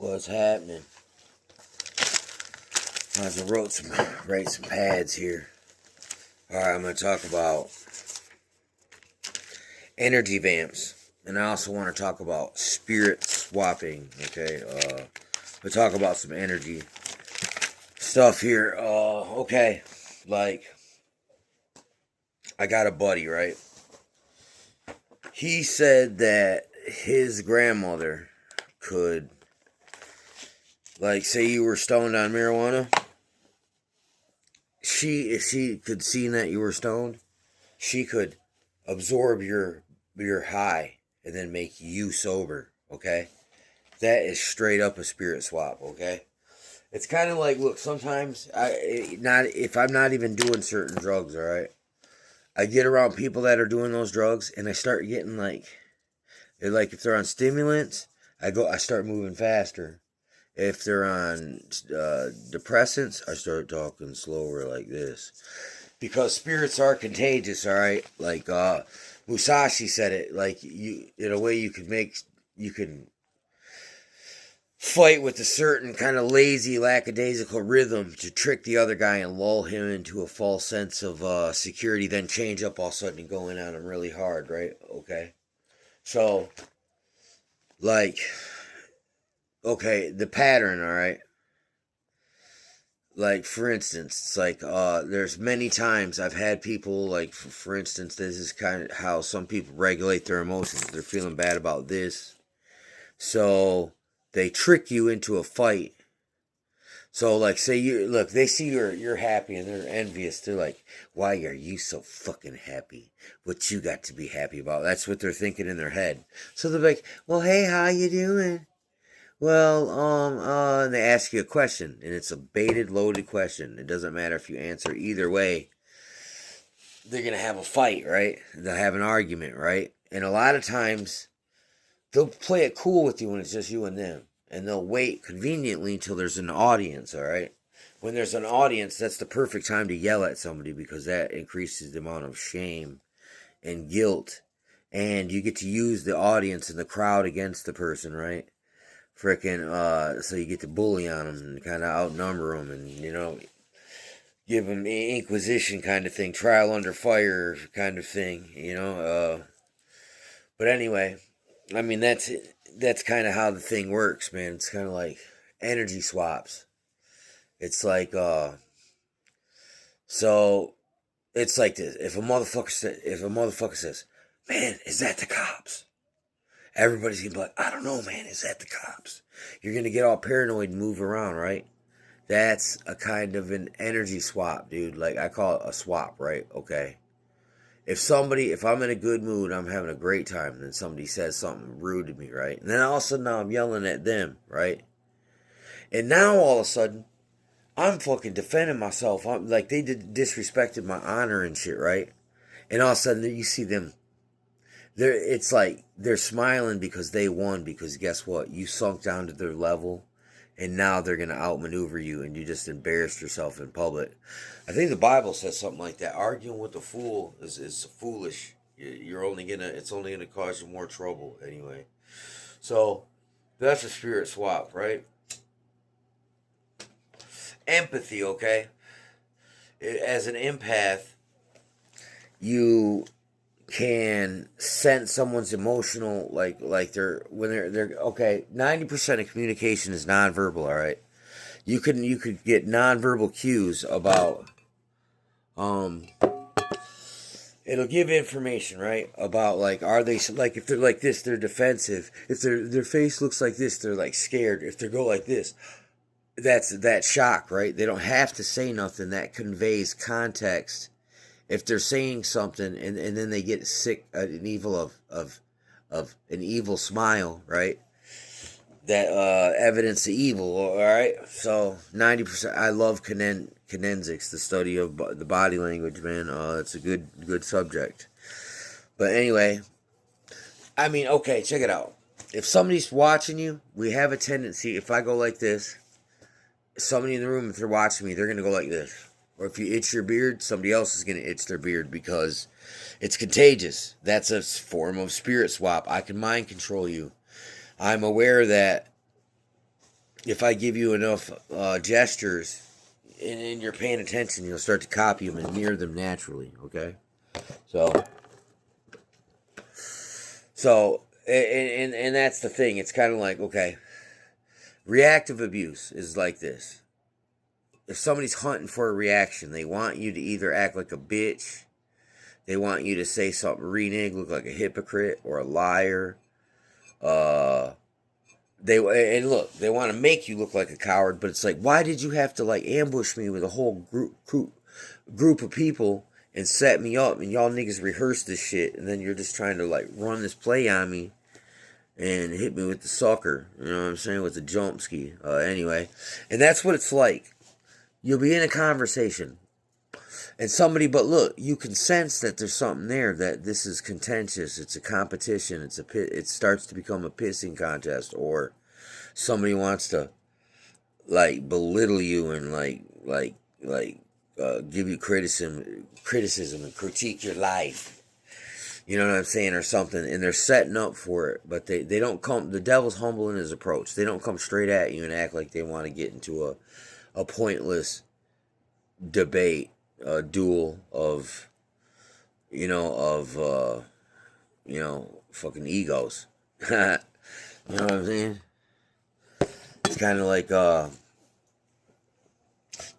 What's happening? I was write some pads here. Alright, I'm going to talk about energy vamps. And I also want to talk about spirit swapping. Okay, we'll talk about some energy stuff here. Okay, like, I got a buddy, right? He said that his grandmother could, like, say you were stoned on marijuana. If she could see that you were stoned, she could absorb your high and then make you sober. Okay, that is straight up a spirit swap. Okay, it's kind of like, look, sometimes if I'm not even doing certain drugs, all right, I get around people that are doing those drugs, and I start getting like if they're on stimulants, I start moving faster. If they're on depressants, I start talking slower like this. Because spirits are contagious, alright? Like, Musashi said it, like, you, in a way you can fight with a certain kind of lazy, lackadaisical rhythm to trick the other guy and lull him into a false sense of security, then change up all of a sudden and go in on him really hard, right? Okay? So, like, okay, the pattern, alright? Like, for instance, it's like, there's many times I've had people, like, for instance, this is kind of how some people regulate their emotions. They're feeling bad about this. So, they trick you into a fight. So, like, say they see you're happy and they're envious. They're like, why are you so fucking happy? What you got to be happy about? That's what they're thinking in their head. So they're like, well, hey, how you doing? Well, they ask you a question, and it's a baited, loaded question. It doesn't matter if you answer either way. They're going to have a fight, right? They'll have an argument, right? And a lot of times, they'll play it cool with you when it's just you and them. And they'll wait conveniently until there's an audience, all right? When there's an audience, that's the perfect time to yell at somebody because that increases the amount of shame and guilt. And you get to use the audience and the crowd against the person, right? So you get to bully on them and kind of outnumber them and, give them inquisition kind of thing, trial under fire kind of thing, but anyway, I mean, that's kind of how the thing works, man. It's kind of like energy swaps. It's like, so it's like this. If a motherfucker says, man, is that the cops? Everybody's going to be like, I don't know, man, is that the cops? You're going to get all paranoid and move around, right? That's a kind of an energy swap, dude. Like, I call it a swap, right? Okay. If I'm in a good mood, I'm having a great time, and then somebody says something rude to me, right? And then all of a sudden now I'm yelling at them, right? And now all of a sudden, I'm fucking defending myself. I'm like, they disrespected my honor and shit, right? And all of a sudden you see them, it's like they're smiling because they won, because guess what? You sunk down to their level, and now they're going to outmaneuver you, and you just embarrassed yourself in public. I think the Bible says something like that. Arguing with a fool is foolish. It's only gonna cause you more trouble anyway. So that's a spirit swap, right? Empathy, okay? As an empath, you can sense someone's emotional, like they're okay. 90% of communication is nonverbal, all right. You could get nonverbal cues about it'll give information, right, about, like, are they, like, if they're like this, they're defensive. If their face looks like this, they're like scared. If they go like this, that's that shock, right? They don't have to say nothing. That conveys context. If they're saying something and then they get sick, an evil of an evil smile, right? That evidence of evil, all right? So 90%, I love kinesics, the study of the body language, man. It's a good subject. But anyway, I mean, okay, check it out. If somebody's watching you, we have a tendency, if I go like this, somebody in the room, if they're watching me, they're going to go like this. Or if you itch your beard, somebody else is going to itch their beard because it's contagious. That's a form of spirit swap. I can mind control you. I'm aware that if I give you enough gestures and you're paying attention, you'll start to copy them and mirror them naturally. Okay, so and that's the thing. It's kind of like, okay, reactive abuse is like this. If somebody's hunting for a reaction, they want you to either act like a bitch, they want you to say something renege, look like a hypocrite or a liar. They want to make you look like a coward, but it's like, why did you have to like ambush me with a whole group of people and set me up, and y'all niggas rehearse this shit, and then you're just trying to like run this play on me and hit me with the sucker, you know what I'm saying, with the jump ski. Anyway, and that's what it's like. You'll be in a conversation, and somebody, but look, you can sense that there's something there, that this is contentious, it's a competition, it starts to become a pissing contest, or somebody wants to, like, belittle you and, give you criticism and critique your life. You know what I'm saying, or something, and they're setting up for it, but they don't come, the devil's humble in his approach. They don't come straight at you and act like they want to get into a pointless debate, a duel of, fucking egos. You know what I'm saying? It's kind of like,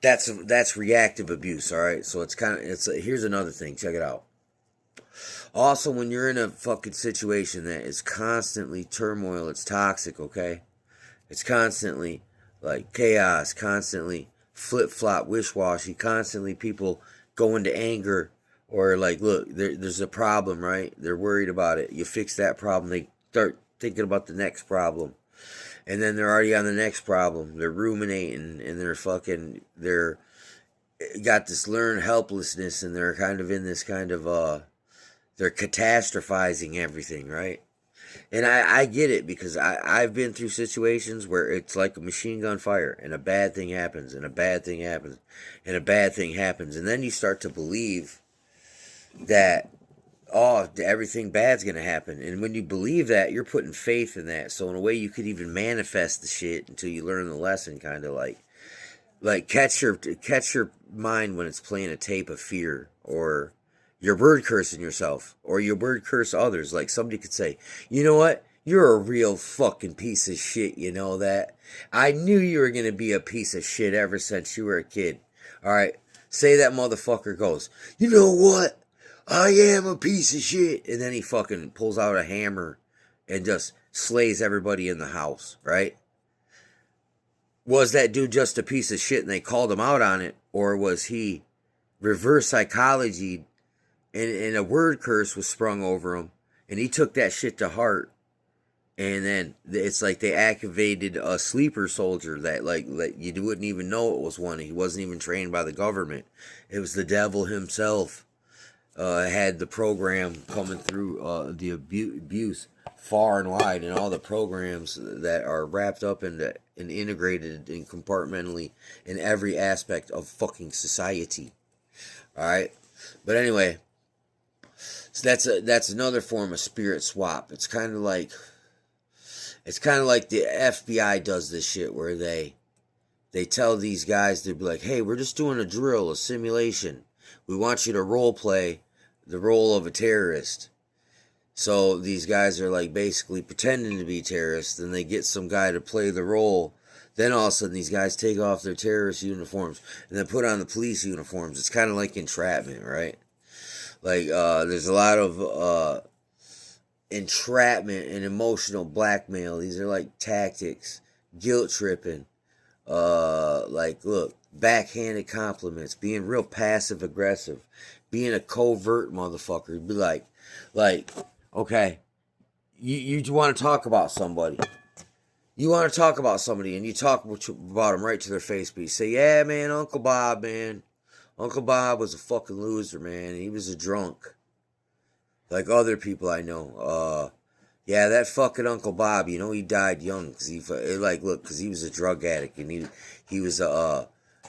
that's reactive abuse, alright? So here's another thing, check it out. Also, when you're in a fucking situation that is constantly turmoil, it's toxic, okay? It's constantly, like, chaos, constantly flip-flop, wish-washy, constantly people go into anger, or, like, look, there's a problem, right? They're worried about it. You fix that problem, they start thinking about the next problem. And then they're already on the next problem. They're ruminating, and they're got this learned helplessness, and they're kind of in this kind of, they're catastrophizing everything, right? And I get it, because I've been through situations where it's like a machine gun fire, and a bad thing happens, and a bad thing happens, and a bad thing happens. And then you start to believe that, everything bad's going to happen. And when you believe that, you're putting faith in that. So in a way, you could even manifest the shit until you learn the lesson, kind of like catch your mind when it's playing a tape of fear, or you're word cursing yourself, or you word curse others. Like, somebody could say, you know what? You're a real fucking piece of shit, you know that? I knew you were going to be a piece of shit ever since you were a kid. Alright? Say that motherfucker goes, you know what? I am a piece of shit. And then he fucking pulls out a hammer and just slays everybody in the house, right? Was that dude just a piece of shit and they called him out on it? Or was he reverse psychology, and a word curse was sprung over him, and he took that shit to heart, and then it's like they activated a sleeper soldier that like you wouldn't even know it was one. He wasn't even trained by the government. It was the devil himself. Had the program coming through, the abuse far and wide, and all the programs that are wrapped up and integrated and compartmentally in every aspect of fucking society. Alright? But anyway, so that's another form of spirit swap. It's kind of like the FBI does this shit, where they tell these guys, they'd be like, hey, we're just doing a drill, a simulation. We want you to role play the role of a terrorist. So these guys are like basically pretending to be terrorists, and they get some guy to play the role. Then all of a sudden these guys take off their terrorist uniforms and then put on the police uniforms. It's kind of like entrapment, right? Like, there's a lot of entrapment and emotional blackmail. These are like tactics, guilt tripping, look, backhanded compliments, being real passive aggressive, being a covert motherfucker. Be like, okay, you want to talk about somebody. You want to talk about somebody, and you talk about them right to their face, but you say, yeah, man, Uncle Bob was a fucking loser, man. He was a drunk. Like other people I know. Yeah, that fucking Uncle Bob, he died young, because he was a drug addict, and he was,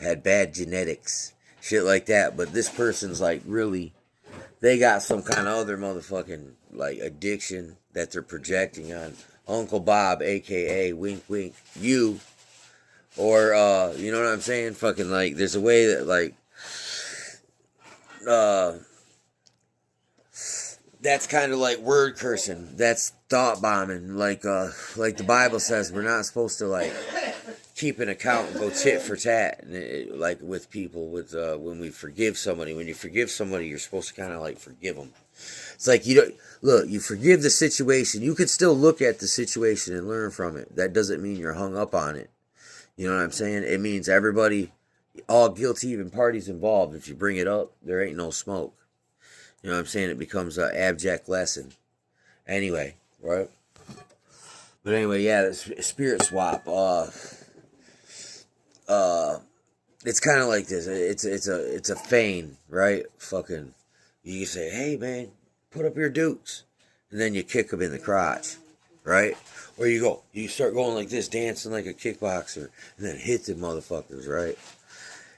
had bad genetics. Shit like that. But this person's like, really, they got some kind of other motherfucking, like, addiction that they're projecting on Uncle Bob, a.k.a. wink wink, you. Or, you know what I'm saying? Fucking, like, there's a way that, like, uh, that's kind of like word cursing. That's thought bombing. Like the Bible says, we're not supposed to, like, keep an account and go tit for tat, like with people. With when we forgive somebody, when you forgive somebody, you're supposed to kind of like forgive them. It's like you don't look. You forgive the situation. You could still look at the situation and learn from it. That doesn't mean you're hung up on it. You know what I'm saying? It means everybody, all guilty, even parties involved. If you bring it up, there ain't no smoke. You know what I'm saying? It becomes an abject lesson. Anyway, right? But anyway, yeah, the spirit swap. It's kind of like this. It's a feign, right? Fucking, you can say, hey man, put up your dukes, and then you kick them in the crotch, right? Or you start going like this, dancing like a kickboxer, and then hit the motherfuckers, right?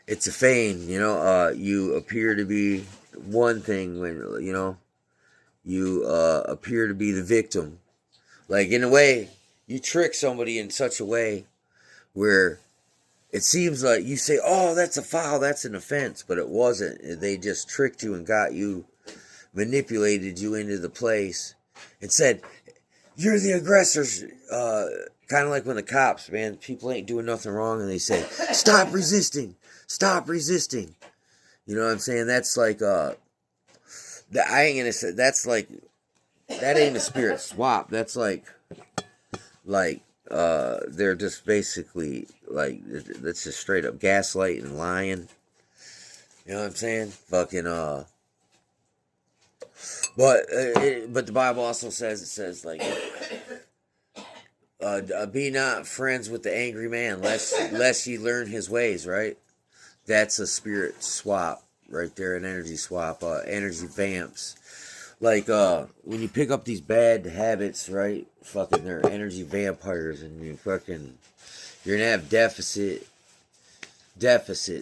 It's a feign, you know. You appear to be one thing when you appear to be the victim. Like in a way, you trick somebody in such a way where it seems like you say, oh, that's a foul, that's an offense, but it wasn't. They just tricked you and got you, manipulated you into the place and said, you're the aggressors. Kind of like when the cops, man, people ain't doing nothing wrong and they say, stop resisting, stop resisting. You know what I'm saying? That's like, I ain't gonna say, that's like, that ain't a spirit swap. That's like, they're just basically like, that's just straight up gaslighting and lying. You know what I'm saying? Fucking but the Bible also says like, be not friends with the angry man, lest ye learn his ways. Right? That's a spirit swap right there, an energy swap. Energy vamps. Like, when you pick up these bad habits, right? Fucking, they're energy vampires, and you're gonna have deficit,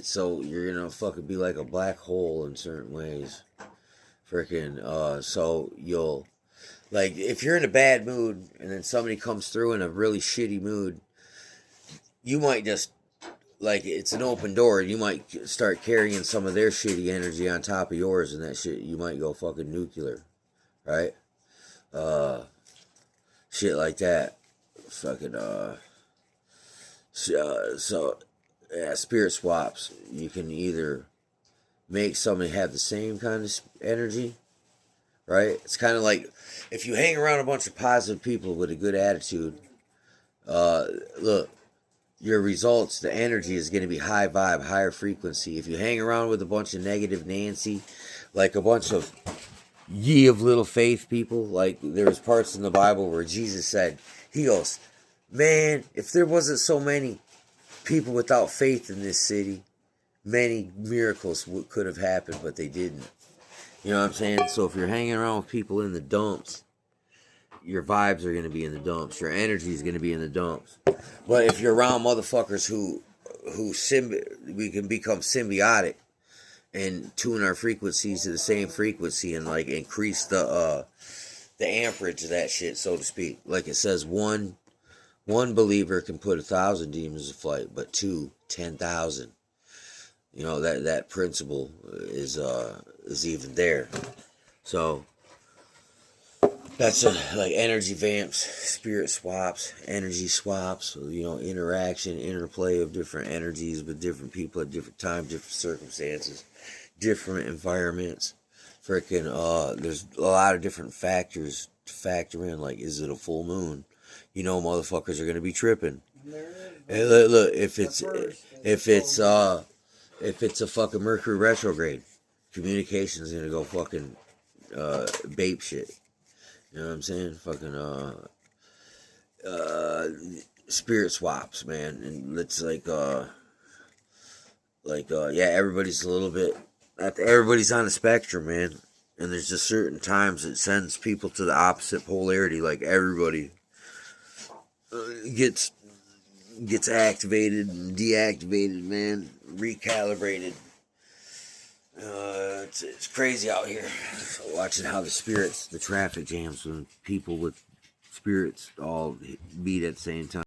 so you're gonna fucking be like a black hole in certain ways. So you'll, like, if you're in a bad mood, and then somebody comes through in a really shitty mood, you might just, like, it's an open door, you might start carrying some of their shitty energy on top of yours, and that shit, you might go fucking nuclear. Right? Shit like that. Fucking, so, yeah, spirit swaps. You can either make somebody have the same kind of energy, right? It's kind of like if you hang around a bunch of positive people with a good attitude, look, your results, the energy is going to be high vibe, higher frequency. If you hang around with a bunch of negative Nancy, like a bunch of ye of little faith people, like there's parts in the Bible where Jesus said, he goes, man, if there wasn't so many people without faith in this city, many miracles could have happened, but they didn't. You know what I'm saying? So if you're hanging around with people in the dumps, your vibes are going to be in the dumps. Your energy is going to be in the dumps. But if you're around motherfuckers we can become symbiotic and tune our frequencies to the same frequency and like increase the amperage of that shit, so to speak. Like it says, one believer can put 1,000 demons to flight, but 10,000. You know, that principle is even there. So that's like energy vamps, spirit swaps, energy swaps. You know, interaction, interplay of different energies with different people at different times, different circumstances, different environments. There's a lot of different factors to factor in. Like, is it a full moon? You know, motherfuckers are gonna be tripping. And look, if it's a fucking Mercury retrograde, communication is gonna go fucking bape shit. You know what I'm saying? Fucking spirit swaps, man. And it's like yeah, everybody's a little bit, everybody's on a spectrum, man. And there's just certain times it sends people to the opposite polarity. Like everybody gets activated and deactivated, man. Recalibrated. It's crazy out here. Watching how the traffic jams when people with spirits all meet at the same time.